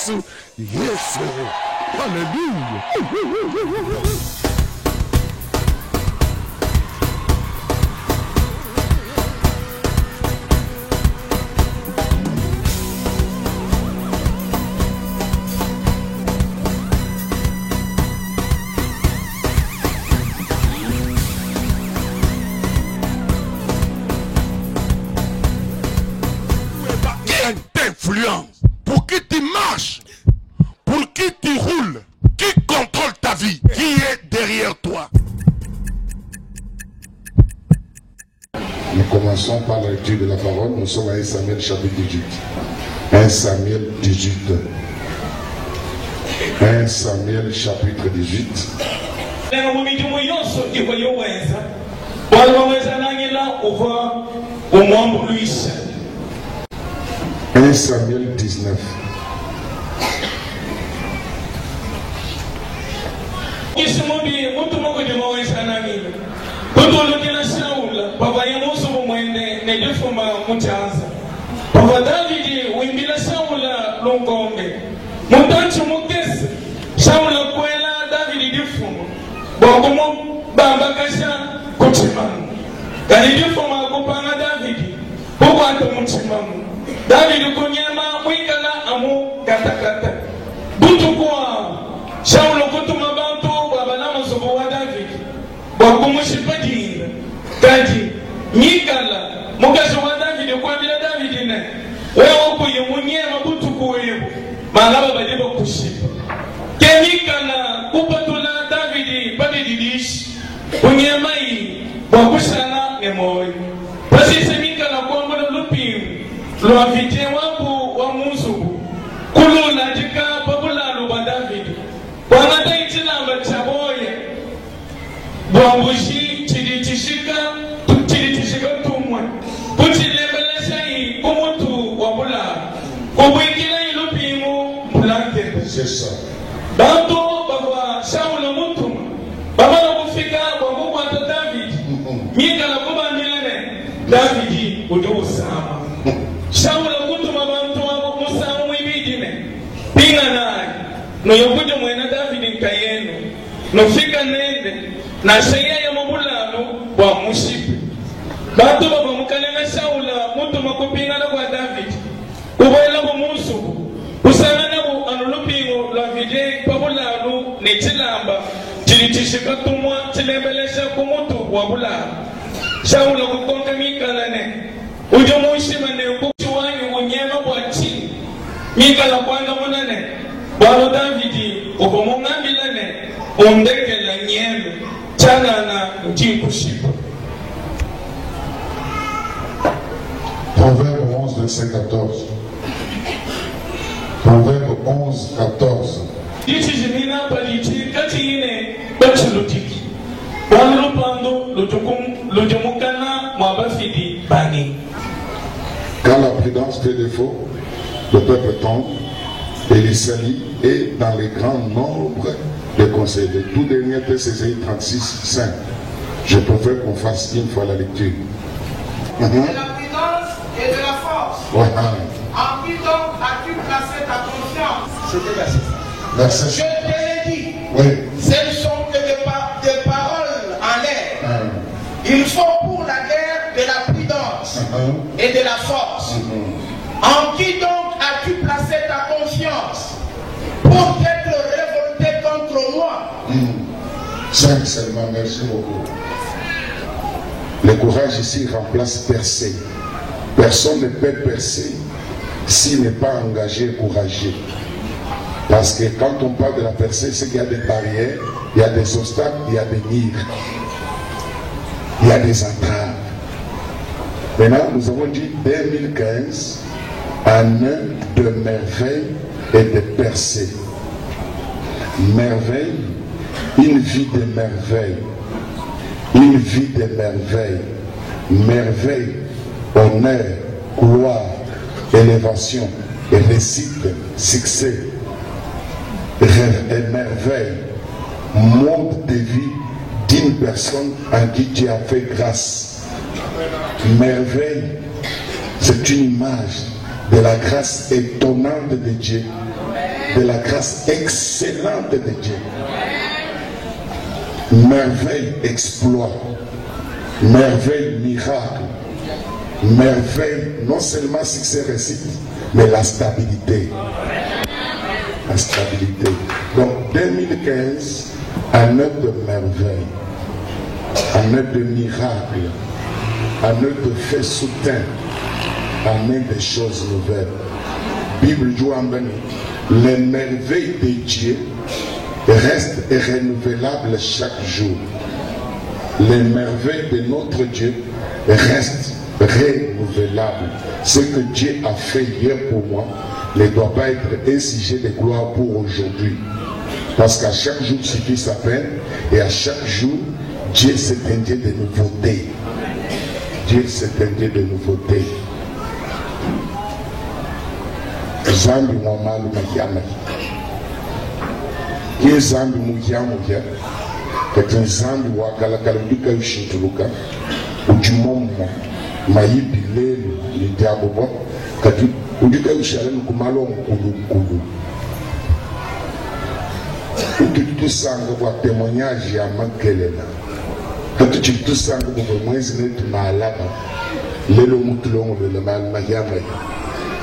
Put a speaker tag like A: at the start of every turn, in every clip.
A: Yesu, Yesu. Hallelujah. Pour qui tu marches, pour qui tu roules, qui contrôle ta vie, qui est derrière toi.
B: Nous commençons par la lecture de la parole. Nous sommes à 1 Samuel chapitre 18. 1 Samuel 18. 1 Samuel chapitre 18. 1 Samuel 19.
C: David kunyama mwikala amu katakata butu kwa Shaulo kutuma bantu wabalama sobo wa David wakumushipadinga kati nyikala mukaso wa David kwa bila David ne wewe kuyimunyema butu kuwebu malaba badibo kushipa kenyikala kupatula David padididishi kunyema hii wakushana ne moyo basi semikala kwa mbona lupi lo avite wangu wa muzugu kulula jika babula lo ba David wana taitila mbachaboye bwambushi chiditishika tumwe putilembelesha hii kumutu wabula kubwikila ilupimu mplante
B: C'est ça.
C: bantu baba Shaulo mutuma baba na kufika kwa Mungu ata David mika na kuba milene David udu sama Shaulo kutuma bantu wako Musa mwibidine pinga naye no yokuja mwena David nkayeno no fika nende na sheya ya mabulano wa mushipi bantu baba mukalenga Shaula mutuma kupinga na kwa David uboela mu musu usana nabo anulupingo la vide pabulano ne chilamba chilitishika tumwa chilembelesha kumutu wa bulano Shaula kukonga mikala ne ujo mushima ne kuchiwanyu unyema kwa chini mikala kwanga munane balo David ukomungambila ne umdekela nyembe chana njikushipa.
B: Proverbe 11, verset 14. Proverbe 11, 14.
C: Dici jimina palichi kati ine bachilutiki wanlupando lujumukana mwabafidi bani.
B: Quand la prudence fait défaut, le peuple tombe et il salit et dans les grands nombres de conseils. Le tout dernier texte, Ésaïe 36, 5. Je préfère qu'on fasse une fois la lecture.
D: De la prudence et de la force.
B: Voilà.
D: En qui donc as-tu placé ta confiance?
B: Verset.
D: Je te l'ai dit.
B: Oui.
D: Ce ne sont que des paroles en l'air. Il faut pour la guerre de la prudence et de la force. En qui donc as-tu placé ta confiance pour t'être révolté contre moi?
B: 5 seulement, merci beaucoup. Le courage ici remplace percer. Personne ne peut percer s'il n'est pas engagé et courageux. Parce que quand on parle de la percée, c'est qu'il y a des barrières, il y a des obstacles, il y a des murs, il y a des entraves. Maintenant, nous avons dit 2015, année de merveille et de percée. Merveille, une vie de merveille. Une vie de merveille. Merveille, honneur, gloire, élévation, réussite, succès, rêve et merveille. Monde de vie d'une personne en qui Dieu a fait grâce. Merveille, c'est une image de la grâce étonnante de Dieu de la grâce excellente de Dieu. Merveille, exploit, merveille, miracle, merveille, non seulement succès, réussite, mais la stabilité. La stabilité. Donc 2015, année de merveille, année de miracle, année de fait souterrain, année de choses nouvelles. Bible dit les merveilles de Dieu restent et renouvelables chaque jour. Les merveilles de notre Dieu restent renouvelables. Ce que Dieu a fait hier pour moi ne doit pas être un sujet de gloire pour aujourd'hui. Parce qu'à chaque jour suffit sa peine et à chaque jour, Dieu s'est un Dieu de nouveauté. Dieu s'est un Dieu de nouveauté. Zambi mwamalu makiama ki zambi mukiamu ya kati zambi wakala kaludika yushintuluka ujumomu mayibi lelu lidiabobo kati udika yushalenu kumalo mkulu ukitusanga kwa témoignage ya makelela kati chitusanga kwa mwezi letu maalaba lelo mutulongo lelo malu makiama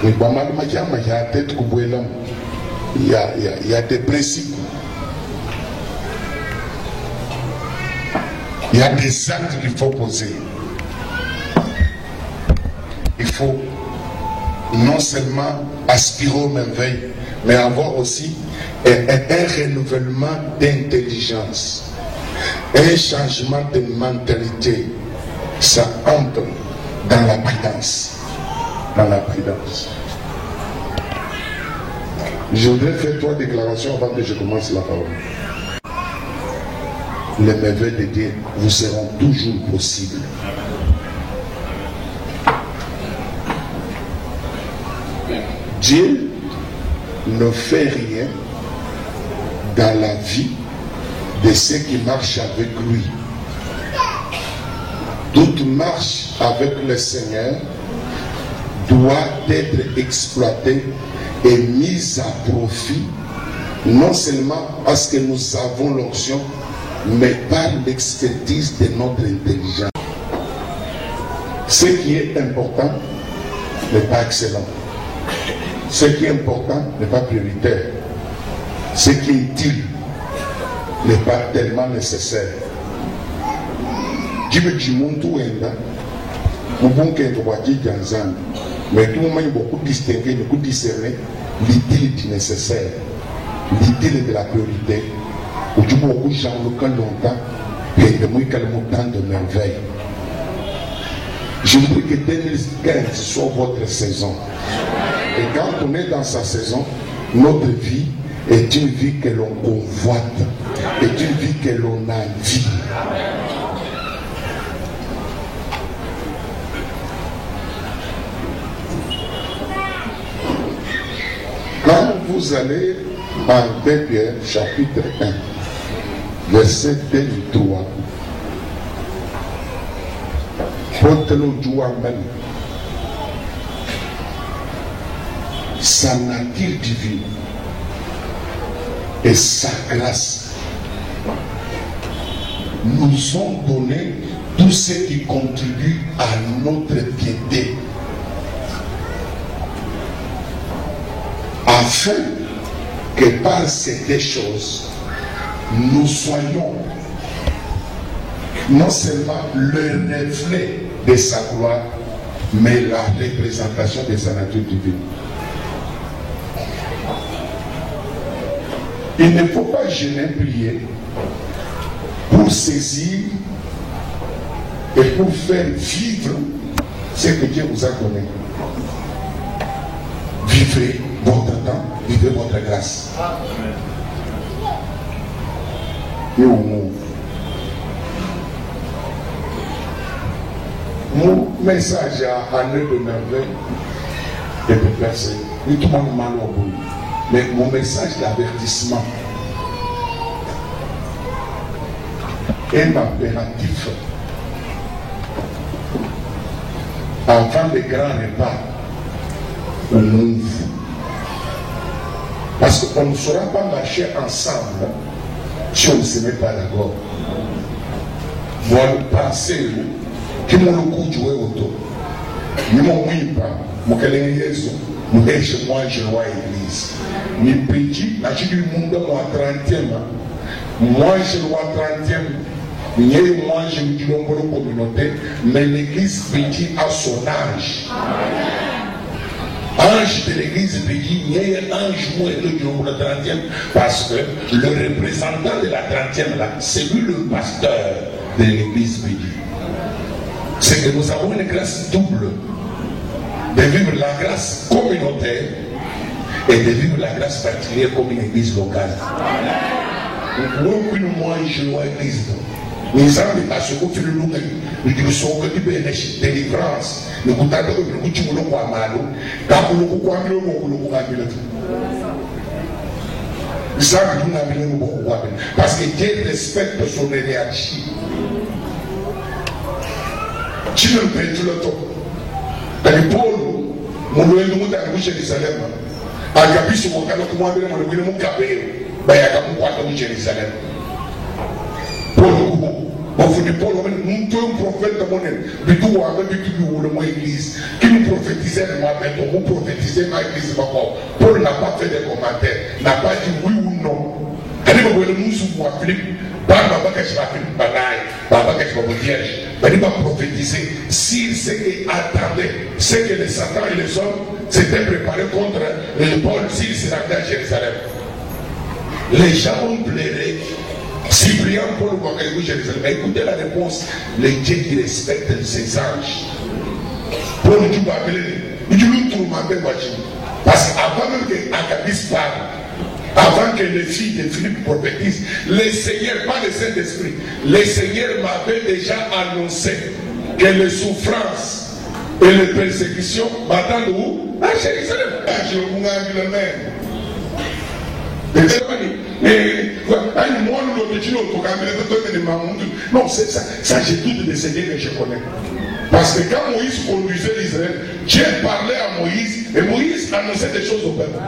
B: il y a des principes, il y a des actes qu'il faut poser. Il faut non seulement aspirer aux merveilles, mais avoir aussi un renouvellement d'intelligence, un changement de mentalité. Ça entre dans la prudence. Dans la prudence. Je voudrais faire 3 déclarations avant que je commence la parole. Les merveilles de Dieu vous seront toujours possibles. Dieu ne fait rien dans la vie de ceux qui marchent avec lui. Toute marche avec le Seigneur doit être exploité et mis à profit, non seulement parce que nous avons l'onction, mais par l'expertise de notre intelligence. Ce qui est important n'est pas excellent. Ce qui est important n'est pas prioritaire. Ce qui est utile n'est pas tellement nécessaire. Mais tout le monde est beaucoup distingué, beaucoup discerné l'utilité nécessaire, l'utilité de la priorité. Où tu beaucoup de gens longtemps et de moi tant de merveilles. Je voudrais que 2015 soit votre saison. Et quand on est dans sa saison, notre vie est une vie que l'on convoite, est une vie que l'on a envie. Quand vous allez en 2 Pierre, chapitre 1, verset 2 et 3, sa nature divine et sa grâce nous ont donné tout ce qui contribue à notre piété, afin que par ces 2 choses, nous soyons non seulement le reflet de sa gloire, mais la représentation de sa nature divine. Il ne faut pas gêner prier pour saisir et pour faire vivre ce que Dieu vous a donné. Vivez votre temps, vivez votre grâce. Et au monde. Mon message à année de merveille est de percer. Tout le monde mal au bout. Mais mon message d'avertissement est impératif. Avant les grands repas, on ouvre. Parce qu'on ne saura pas marcher ensemble si on ne se met pas d'accord. Moi, pensez que mon coup joué auto. Ni mon wipa, mon calendrier, mon chez moi, je vois l'église. Ni petit, la chute du monde, moi 30e. Moi, je vois 30e. Moi, je me dis dans la communauté, mais l'église petit a son âge. Ange de l'église petit, il y a un ange moins de la 30e, parce que le représentant de la 30e, là, c'est lui le pasteur de l'église petit. C'est que nous avons une grâce double de vivre la grâce communautaire et de vivre la grâce particulière comme une église locale. Nous pouvons manger l'église. Nous avons des choses qui nous sont délivrance. Nous avons des choses qui nous parce que Dieu respecte son énergie. Tu ne peux pas le temps. Dans les pôles, mon loyer de montagne à Jérusalem. À Gabi, mon canot, moi, mon capé, à Jérusalem. Paul, Paul, un prophète de mon âme, église, qui nous prophétisait, nous prophétisait ma église. Paul n'a pas fait de commentaires, n'a pas dit oui ou non. Quand nous sommes Philippe, Baba va prophétiser s'il attendait ce que les Satan et les hommes s'étaient préparés contre Paul s'il se rendait à Jérusalem. Les gens ont pleuré. Cyprien, Paul, Jérusalem. Écoutez la réponse. Les dieux qui respectent ses anges. Paul nous va appeler. Nous nous trouvons parce qu'avant même qu'Agabus parle, avant que les filles de Philippe prophétisent, le Seigneur, pas le Saint-Esprit, le Seigneur m'avait déjà annoncé que les souffrances et les persécutions m'attendent où? À Jérusalem. Je vous ai le même. Non, c'est ça, j'ai tout de Seigneur que je connais. Parce que quand Moïse conduisait l'Israël, Dieu parlait à Moïse et Moïse annonçait des choses au peuple.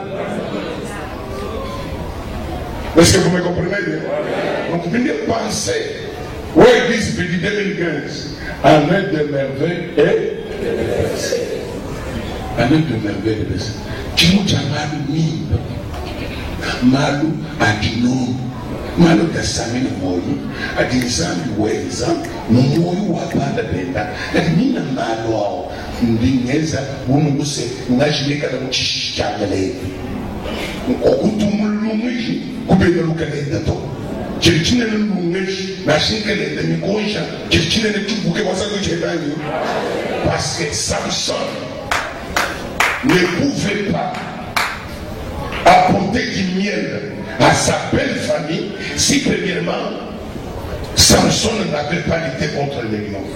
B: Est-ce que vous me comprenez bien? Donc, venez penser. Oui, l'église dit 2015, année de merveille et de blessés. Année de merveille et de blessés. Tu nous as mal mis. Malu adino. Malu kasami na moyo. Adinzami weza. Moyo wapanda benda. Adinina malu ao. Ndingeza. Unuguse. Unajimeka na mchishi changale. Okutumulumiji. Kubenda lukalenda to. Chirichine lumiji. Nashinkalenda mikonsha. Chirichine netubuke wasago chetani. Parce que Samson ne pouvait pas apporter du miel à sa belle famille si premièrement Samson n'avait pas lutté contre les lions.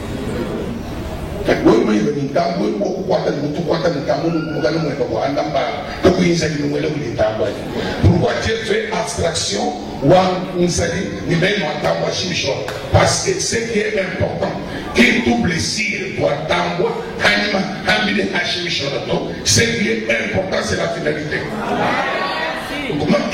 B: Pourquoi Dieu fait abstraction? Parce que ce qui est important, que tout blessure ce qui est important, c'est la finalité. Comment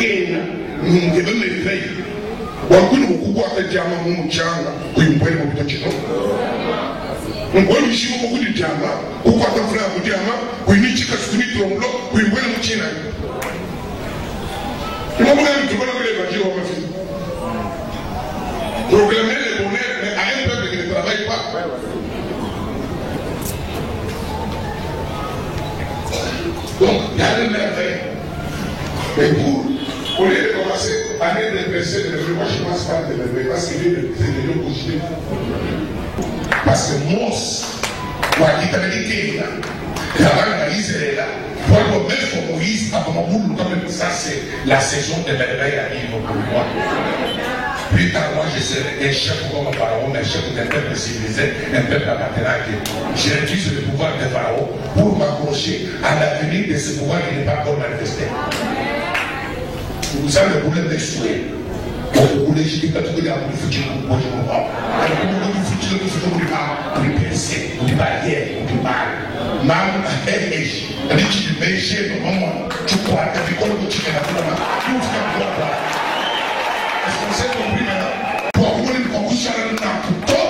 B: proclamer le bonheur, mais à un peuple qui ne travaille pas. Donc, il y a des merveilles. Mais pour les commencer, année de blessés, moi je pense pas de merveilles, parce qu'il est de l'autre côté. Parce que Mos, ou à l'Italie, la Israël, pour mettre Moïse à Mamoul, quand même, ça c'est la saison de merveilles à vivre pour moi. Plus tard, moi, je serai un chef comme un pharaon, un chef d'un peuple civilisé, un peuple appartenant. J'utilise le pouvoir de pharaon pour m'accrocher à l'avenir de ce pouvoir qui n'est pas encore manifesté. Vous avez le problème d'exploiter. Vous voulez que je dise que vous avez un futur, moi je comprends. Vous futur, vous pensez, vous barrières, vous parlez. Même à l'échelle, tu crois que tu Est-ce qu'on s'est compris maintenant? Pour vous, les concours plutôt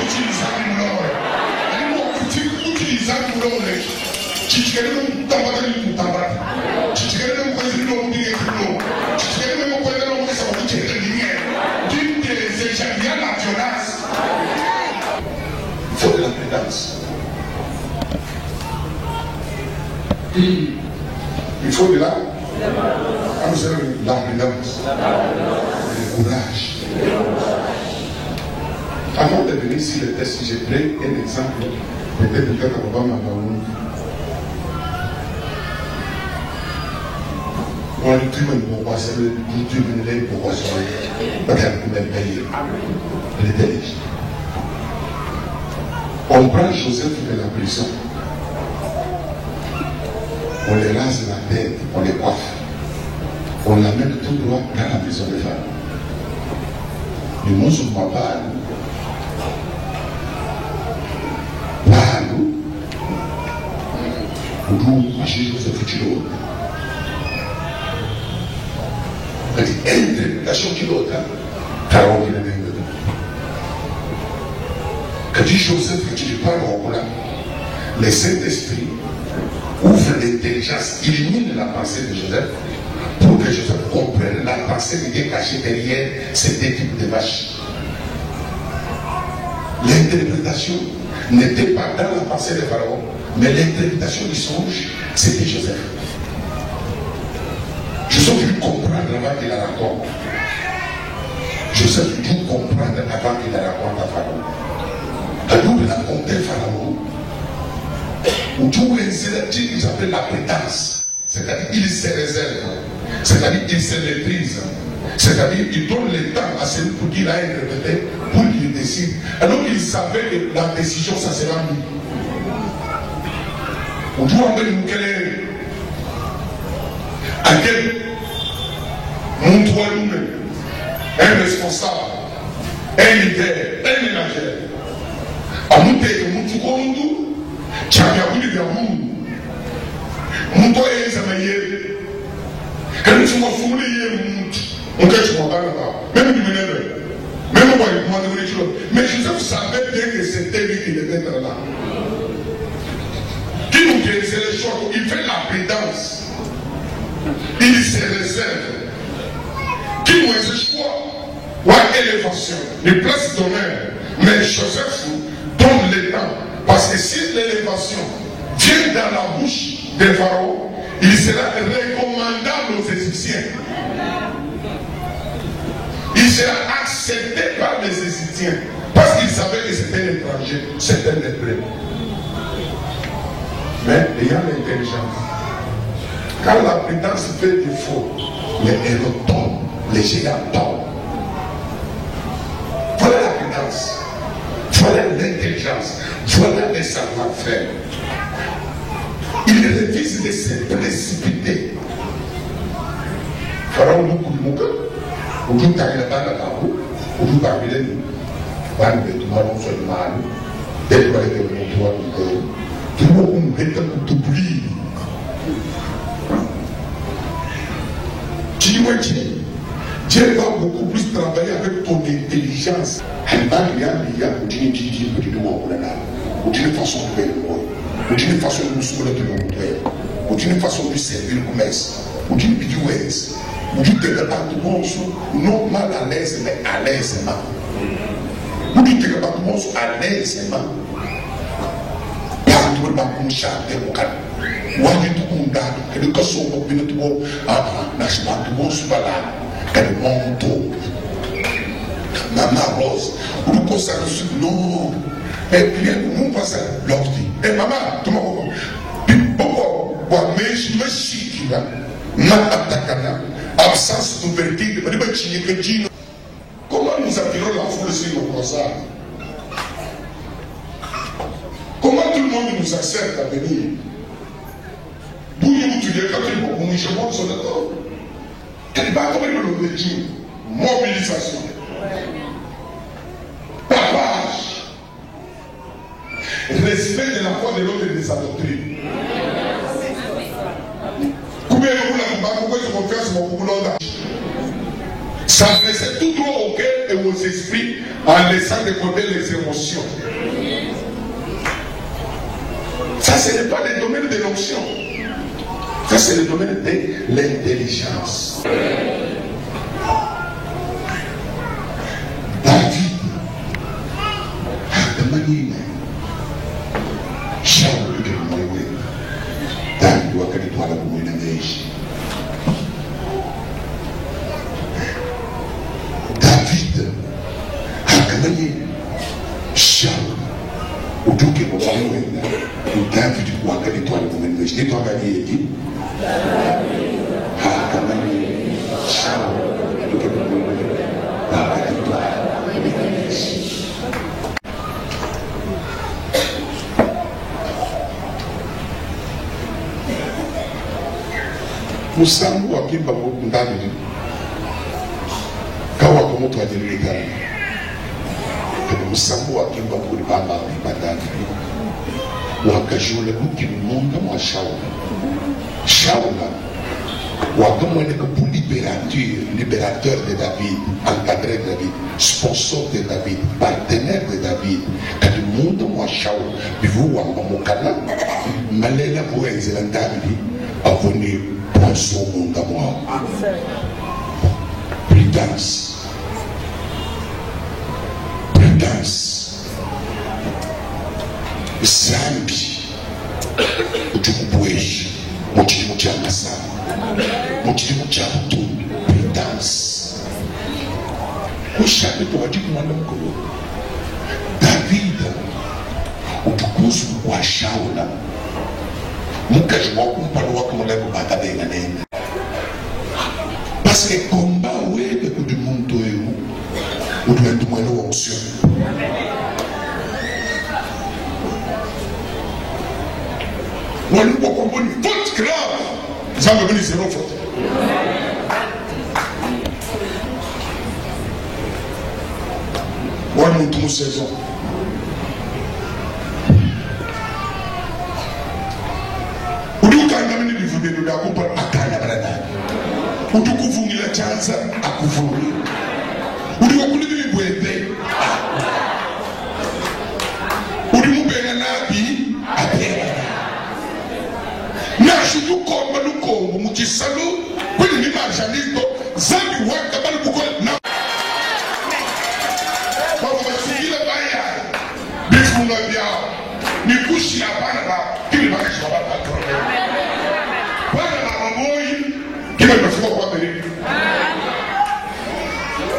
B: utiliser l'or. Utiliser l'or. Tu te connais même pas de l'or. Tu te connais même pas de l'or. Tu te connais même pas de l'or. Ça va te dire d'une des échangeurs nationales. Il faut de la prudence. Il faut de la prudence. Le courage. Avant de venir sur le test, j'ai pris un exemple. Peut-être que Obama va nous. On a tout le monde pour passer le tribunal pour recevoir. Pas qu'elle peut même payer. Elle était légitime. On prend Joseph de la prison. On les rase la tête, on les coiffe. On l'amène tout droit dans la maison des femmes. Le mot sur ma balle. Balle. Ou d'où marcher Joseph Tilo. On dit interprétation Tilo. Car on dit la même chose. Quand dit Joseph, quand tu parles au là, le Saint-Esprit ouvre l'intelligence, illumine la pensée de Joseph pour que Joseph comprenne la pensée qui est cachée derrière cette équipe de vaches. L'interprétation n'était pas dans la pensée de Pharaon, mais l'interprétation du songe, c'était Joseph. Joseph dut comprendre avant qu'il la raconte. Joseph dut comprendre avant qu'il la raconte à Pharaon. Quand nous racontons Pharaon, où tout ils appellent la prétence. C'est-à-dire qu'il se réserve. C'est-à-dire qu'il se maîtrise. C'est-à-dire qu'il donne le temps à celui pour qu'il a interprété, pour qu'il décide. Alors qu'il savait que la décision, ça sera lui. On doit en nous quel est. À quel montre nous-mêmes un responsable, un leader, un ménagère. À nous que nous tout Tchagabouli de Mou. Mouto et Zamaye. Quand tu m'as fourni, on cache mon bar là-bas. Même du ménage. Même moi, il m'a donné quelque chose. Mais Joseph savait bien que c'était lui qui devait être là. Qui nous guérissait les choix, il fait la prudence. Il se réserve. Qui nous fait ce choix? Ou à élévation, les places d'honneur. Mais Joseph donne le temps. Parce que si l'élévation vient dans la bouche des pharaons, il sera recommandable aux Égyptiens. Il sera accepté par les Égyptiens. Parce qu'ils savaient que c'était l'étranger, c'était l'hébreu. Mais ayant l'intelligence, quand la prudence fait défaut, les héros tombent, les géants tombent. Voilà la prudence. Voilà l'intelligence. Voilà les savoir-faire. Il refuse de se précipiter. Pharaon nous coule mon cœur. Au jour t'arrives là-bas, au jour parmi les nous. Van de tout mal, on soit mal. Dès que tu vas être mon toit, tout le monde met un coup d'oubli. Tu dis, moi, Dieu va beaucoup plus travailler avec ton intelligence. Elle va d'une façon de faire le monde, d'une façon de nous soulever le monde, d'une façon de servir le commerce, d'une bidouesse, d'une département non mal à l'aise, mais à l'aisement. D'une département à l'aisement. Partout le bambou charte au calme. Wani tout le monde, que le cas soit bien tout bon, n'a-t-il tout bon sur la que le monde. Maman Rose, ou le conseil non. Et puis, nous passons l'autre. Et maman, tout le monde. Puis, mais je me chie là. Absence d'ouverture. Comment nous attirons la foule sur nos croissants? Comment tout le monde nous accepte à venir? D'où vous tuez quand il faut nous chemin sur le corps? Quel va comme l'objectif? Mobilisation. Tapage. Respect de la foi de l'autre et de sa doctrine. Combien de vous l'avez pas? Pourquoi je confesse Ça faisait tout droit au cœur et aux esprits en laissant de côté les émotions. Ça, ce n'est pas le domaine de l'onction. Ça, c'est le domaine de l'intelligence. David, David wakalitwala kumwina naishi. David hakamanye Shaul utuke kwa mwenda. David wakalitwala kumwina naishi. Nito angalie eti hakamanye Shaul utuke kwa mwenda wakalitwala kumwina naishi. Musambu wakimba ndani kawa kwa mtu ajilikana. Musambu wakimba kuri baba ndani wakajule mki munda mwa Shaula wakamwene pour libérateur de David, encadré de David, sponsor de David, partenaire de David. Kati munda mwa Shaula bivu wa mukana malela kuenze David avoni poisson munda mwa prudence zambi utukubweshi mukirimu kya masana mukirimu kya butundu prudence kushaka tuwati kumwanda mukuru David utukuzu wa Shaula mukaji wakumpalo wakumulaku batabenga nena parce que combat webe kudu muntu ewu uduendu mwelo wa usyo walikuwa kwa mboni faute grave zangu vini zero faute wali muntu mu saison udukanga mini bivudenu ndakupa akana barada udukuvungila chanza akuvungi udiwakulimi bibwebe udimubenga nabi apera nashudu komba lukombo mukisalo kwini ni marjanito zambi waka bali buko na kwa basingila baya bifunga byao ni kushi abana ba kile bakashwa ba bana ba boy kile bafika kwa mbele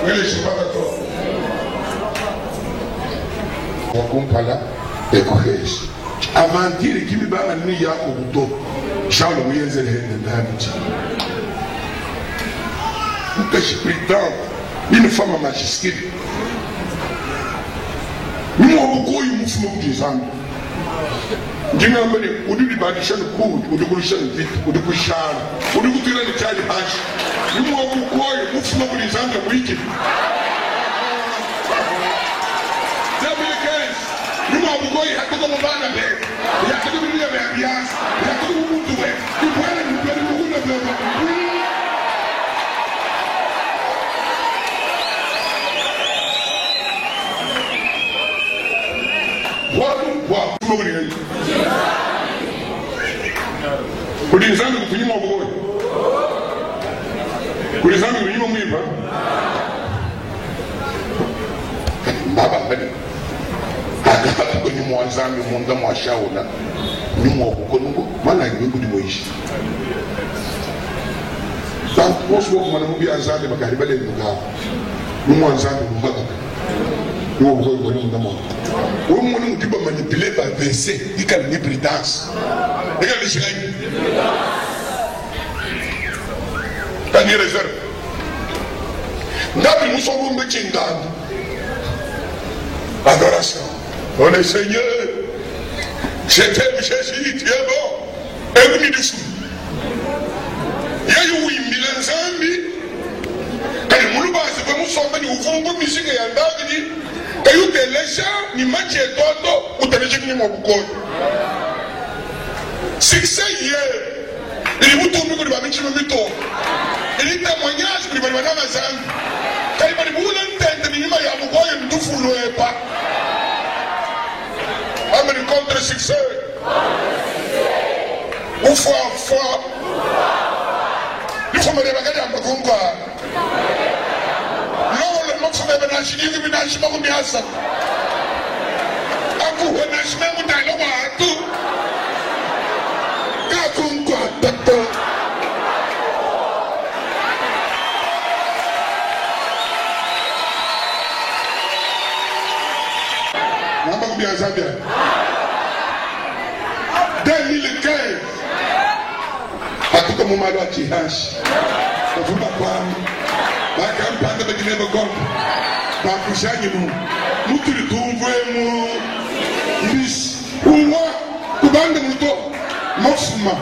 B: wele shibata to wakumpala ekoheshi avantire kimi bana ni yako buto Shaul muyenze hende David ukashi prétend une femme magistrate ni wabukoyi mufumo kujizanga ndinga mbele ududi badisha ku udukulisha vitu udukushana udukutira ni chali hashi ni wabukoyi mufumo kujizanga wiki Numa bugoi hatuko mbana be ya kitu bilia be bias ya kitu mtu we kibwana ni kweli mkuna baba wa mbona ni kudinzana kunyima bugoi kudinzana kunyima mwiba baba mbele kwenye mwanzami munda mwa Shaula ni mwabuko nungo mana nyingu di moishi donc poso ko mana mubi azali makariba le nduga ni mwanzami munda ni mwabuko ko munda mwa wo mwana mutiba manipuler par verset ikal ni prudence ikal ni shirai tani réserve ndabi musobo mbechingana adoration. Oh le Seigneur, je t'aime Jésus, tu es bon. Et vous dessous. Il y a eu une milanzambi. Quand il m'a dit que nous sommes venus au fond de musique et en dagdi, quand il y a eu les gens, ni match et toto, ou t'as déjà venu mon boucon. C'est ça hier. Il vous tombe que le bâtiment me tombe.
A: Il est témoignage pour les madame Azan. Quand il m'a dit, vous l'entendez, il m'a dit, vous voyez, nous ne voulons pas. Amen, contre succès. Ou foi. Il faut me regarder à ma conga. Non, le mot faut me ménager, il me ménage pas comme ça. À vous, ménage même dans le roi, tout. Qu'à conga, tata. Maman, bien, ça bien. 2015, à tout moment là, tu haches. Quand vous m'appelez, ma campagne de Guinée de Gombe, ma couchage, nous te le trouvons, Miss, ou moi, ou bande de moutons, mon souma.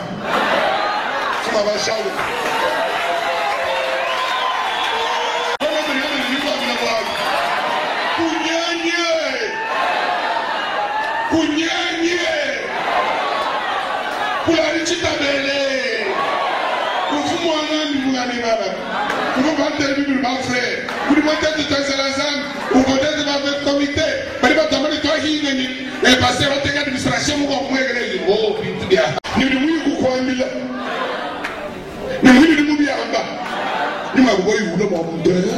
A: Ça va chaud. Pour la réussite à Bélé, pour vous, moi, nous pouvons pas te dire, ma frère, vous devez être de Tanzanie, vous devez être dans votre comité, vous devez être dans votre comité, et passer votre administration, vous comprenez, oh, bien, nous devons vous croire, nous devons nous bien en bas, nous m'avons vu, vous devez vous dire.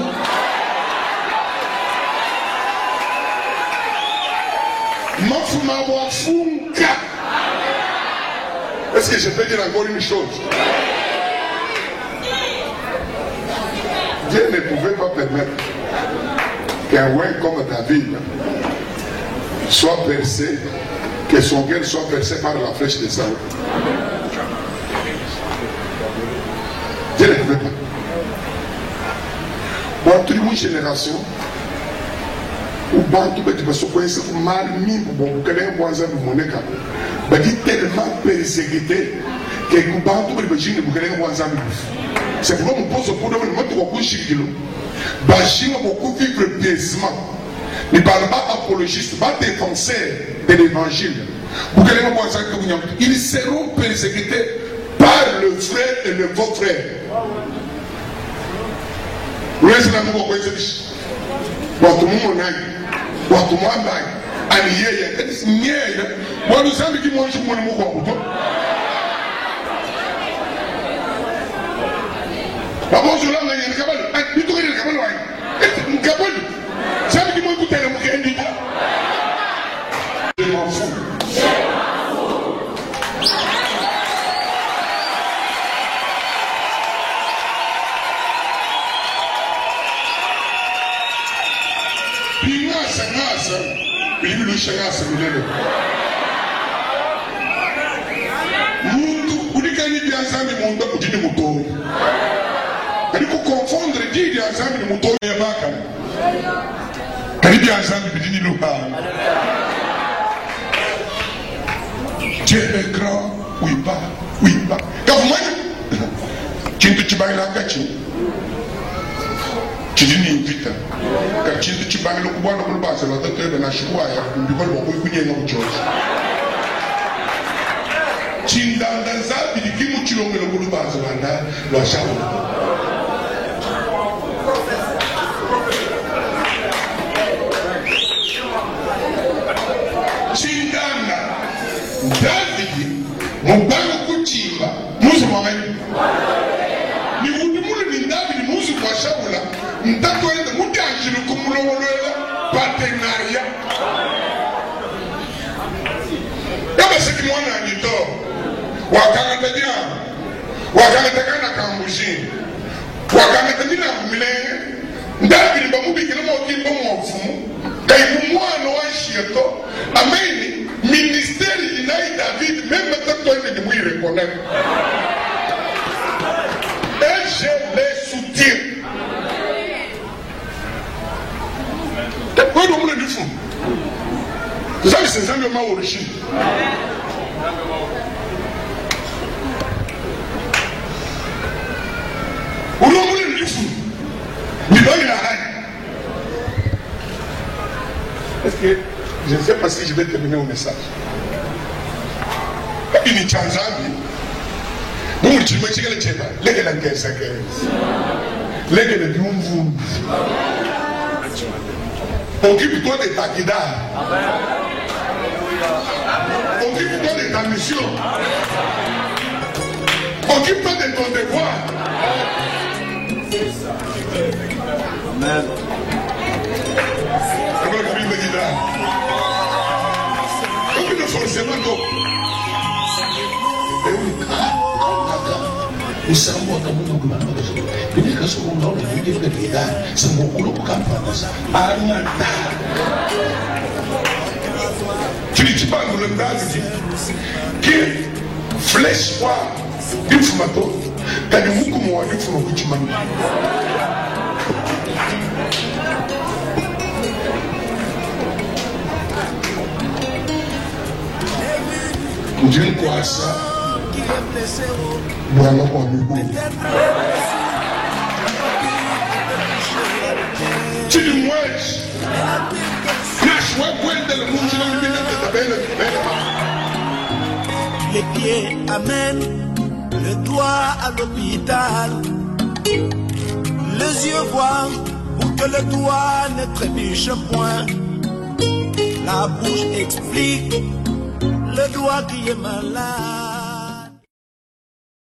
A: Est-ce que je peux dire encore une chose? Dieu ne pouvait pas permettre qu'un roi comme David soit percé, que son cœur soit percé par la flèche de Saül. Dieu ne pouvait pas. Pour une génération, ou bantu bati basokoyesa mal mimbo bokale kwanza bimoneka badi tellement persécuté que bantu bali bajinga bokale kwanza bifu. C'est pourquoi on pose pour demander moto ko kushikilo bajinga beaucoup vivre pieusement. Ne parle pas apologiste, pas défenseur de l'évangile. Bokale kwanza que ils seront persécutés par le frère et le beau frère. Reste na mo ko ezebisi. Watu mumo nani watu mwamba ani yeye nyeye wanu zambi kimwanji kumoni muko kuto babozo la ngani kabali bitu kile kabali wani kabali zambi kimwanji kutele mukendi je m'en fous. Il lui changase milele. Mundu ulikani bya zambi munda kudini mutoi. Kali ku confondre di bya zambi ni mutoi ya baka. Kali bya zambi bidini luha. Dieu est grand, oui pas. Kavumani. Kintu chibaila kachi. Chidini invita kachintu chibangelo kubwana kulubasa lwatatebe na shikwaya ndikolo bokuyikunyenga kuchocha chindanda zabili kimu chilongelo kulubasa banda lwashawo chindanda David mubango kuchimba muzi mwamani ni udimule ni David muzi kwa shabula mtatu ende muti anjili kumulowolola partenariat yaba seki mwana anito wakangatadia wakangatakana kambushini wakangatadina kumilenge ndabili bamubikile mokimba mwofumu kaibu mwana wa shieto ameni ministeri inai David même mtatu ende ni mwire konek et je les soutiens. Pourquoi on me le dit? Vous savez, c'est un peu ma origine. Pourquoi on me le dit? Il donne la haine. Est-ce que je ne sais pas si je vais terminer mon message? Il y a Multima chikele chepa. Leke la kesa ke. Leke le biumvu. Occupe-toi de ta guidare. Occupe-toi de ta mission. Occupe-toi de ton devoir. Amen. Aucune forcément donc. Nous sommes au Cameroun, nous sommes dans le milieu de l'État, nous sommes au Cameroun. Tu dis pas nous le dit que flèche quoi du fumato, t'as du moukou moi du fumato tu m'as. Dieu quoi ça? Voilà quoi nous. Tu dis moi.
E: Les pieds amènent le doigt à l'hôpital. Les yeux voient pour que le doigt ne trébuche point. La bouche explique le doigt qui est malade.